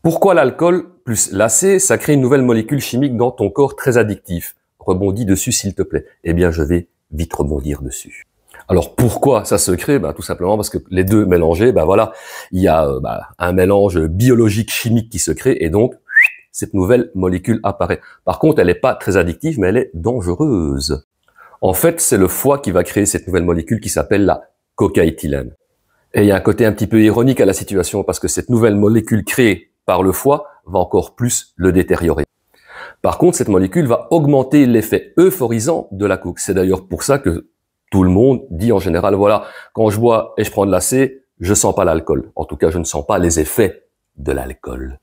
Pourquoi l'alcool plus l'acé, ça crée une nouvelle molécule chimique dans ton corps très addictif? Rebondis dessus s'il te plaît. Eh bien, je vais vite rebondir dessus. Alors pourquoi ça se crée? Tout simplement parce que les deux mélangés, voilà, il y a un mélange biologique chimique qui se crée et donc cette nouvelle molécule apparaît. Par contre, elle n'est pas très addictive, mais elle est dangereuse. En fait, c'est le foie qui va créer cette nouvelle molécule qui s'appelle la cocaéthylène. Et il y a un côté un petit peu ironique à la situation parce que cette nouvelle molécule créée par le foie va encore plus le détériorer. Par contre, cette molécule va augmenter l'effet euphorisant de la coke. C'est d'ailleurs pour ça que tout le monde dit en général, voilà, quand je bois et je prends de l'acé, je sens pas l'alcool. En tout cas, je ne sens pas les effets de l'alcool.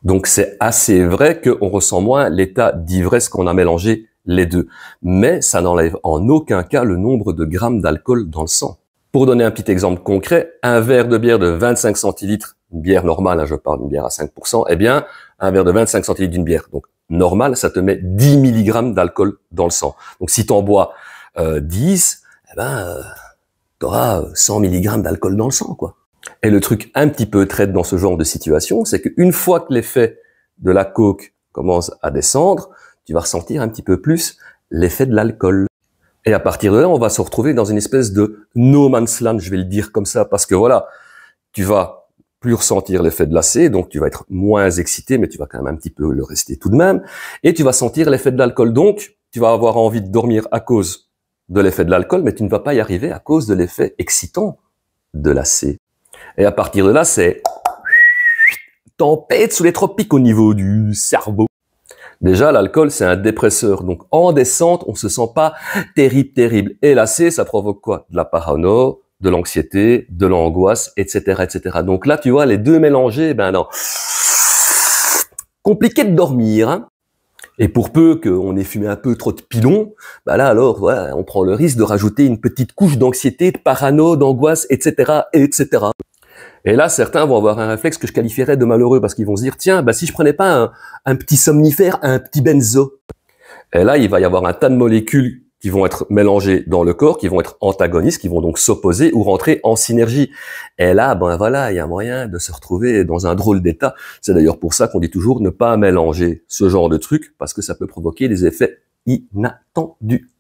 Donc c'est assez vrai qu'on ressent moins l'état d'ivresse qu'on a mélangé les deux. Mais ça n'enlève en aucun cas le nombre de grammes d'alcool dans le sang. Pour donner un petit exemple concret, un verre de bière de 25 centilitres, une bière normale, je parle d'une bière à 5%, eh bien, un verre de 25 centilitres d'une bière, donc normale, ça te met 10 mg d'alcool dans le sang. Donc si tu en bois 10, tu auras 100 mg d'alcool dans le sang, quoi. Et le truc un petit peu traite dans ce genre de situation, c'est qu'une fois que l'effet de la coke commence à descendre, tu vas ressentir un petit peu plus l'effet de l'alcool. Et à partir de là, on va se retrouver dans une espèce de no man's land, je vais le dire comme ça, parce que voilà, tu vas plus ressentir l'effet de l'acé, donc tu vas être moins excité, mais tu vas quand même un petit peu le rester tout de même, et tu vas sentir l'effet de l'alcool. Donc, tu vas avoir envie de dormir à cause de l'effet de l'alcool, mais tu ne vas pas y arriver à cause de l'effet excitant de l'acé. Et à partir de là, c'est tempête sous les tropiques au niveau du cerveau. Déjà, l'alcool, c'est un dépresseur. Donc, en descente, on se sent pas terrible. Et l'acé, ça provoque quoi? De la parano, de l'anxiété, de l'angoisse, etc., etc. Donc là, tu vois, les deux mélangés, non. Compliqué de dormir, hein. Et pour peu qu'on ait fumé un peu trop de pilon, là, alors, voilà, on prend le risque de rajouter une petite couche d'anxiété, de parano, d'angoisse, etc., etc. Et là, certains vont avoir un réflexe que je qualifierais de malheureux parce qu'ils vont se dire, tiens, si je prenais pas un petit somnifère, un petit benzo. Et là, il va y avoir un tas de molécules qui vont être mélangées dans le corps, qui vont être antagonistes, qui vont donc s'opposer ou rentrer en synergie. Et là, voilà, il y a moyen de se retrouver dans un drôle d'état. C'est d'ailleurs pour ça qu'on dit toujours ne pas mélanger ce genre de trucs parce que ça peut provoquer des effets inattendus.